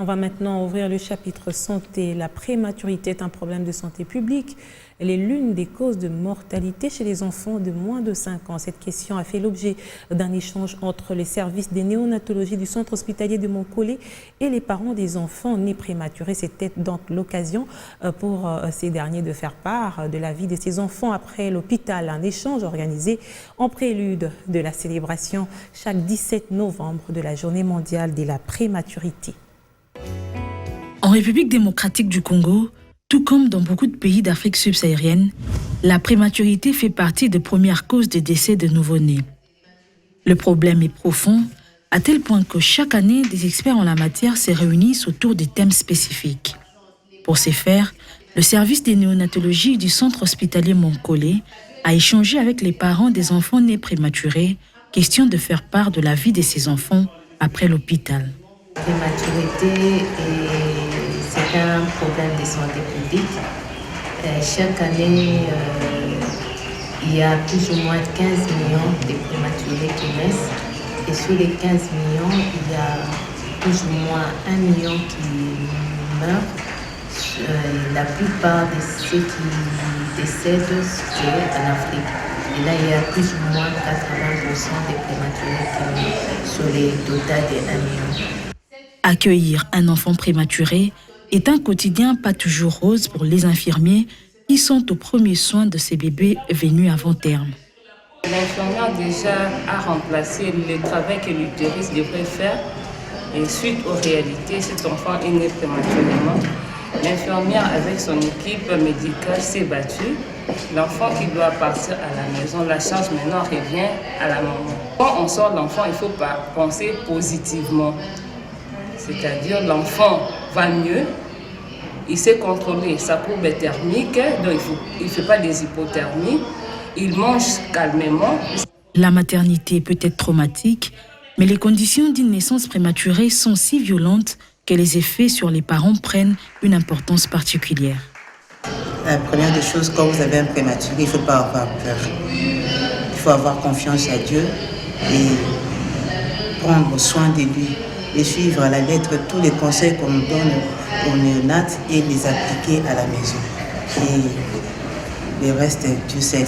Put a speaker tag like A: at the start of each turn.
A: On va maintenant ouvrir le chapitre santé. La prématurité est un problème de santé publique. Elle est l'une des causes de mortalité chez les enfants de moins de 5 ans. Cette question a fait l'objet d'un échange entre les services des néonatologies du centre hospitalier de Montcollet et les parents des enfants nés prématurés. C'était donc l'occasion pour ces derniers de faire part de la vie de ces enfants après l'hôpital. Un échange organisé en prélude de la célébration chaque 17 novembre de la Journée mondiale de la prématurité.
B: En République démocratique du Congo, tout comme dans beaucoup de pays d'Afrique subsaharienne, la prématurité fait partie des premières causes de décès de nouveau-nés. Le problème est profond, à tel point que chaque année, des experts en la matière se réunissent autour de thèmes spécifiques. Pour ce faire, le service des néonatologies du centre hospitalier Montcollet a échangé avec les parents des enfants nés prématurés, question de faire part de la vie de ces enfants après l'hôpital.
C: La prématurité, c'est un problème de santé publique. Chaque année, il y a plus ou moins 15 millions de prématurés qui naissent. Et sur les 15 millions, il y a plus ou moins 1 million qui meurent. La plupart de ceux qui décèdent, c'est en Afrique. Et là, il y a plus ou moins 80% des prématurés qui meurent sur les total de 1 million.
B: Accueillir un enfant prématuré est un quotidien pas toujours rose pour les infirmiers qui sont aux premiers soins de ces bébés venus avant terme.
D: L'infirmière déjà a remplacé le travail que l'utérus devrait faire et suite aux réalités, cet enfant est né prématurément. L'infirmière avec son équipe médicale s'est battue. L'enfant qui doit partir à la maison, la charge maintenant revient à la maman. Quand on sort l'enfant, il faut penser positivement. C'est-à-dire l'enfant va mieux, il sait contrôler sa courbe thermique, donc il ne fait pas des hypothermies, il mange calmement.
B: La maternité peut être traumatique, mais les conditions d'une naissance prématurée sont si violentes que les effets sur les parents prennent une importance particulière.
E: La première des choses, quand vous avez un prématuré, il ne faut pas avoir peur. Il faut avoir confiance à Dieu et prendre soin de lui. Et suivre à la lettre tous les conseils qu'on nous donne aux néonates et les appliquer à la maison. Et le reste, Dieu sait.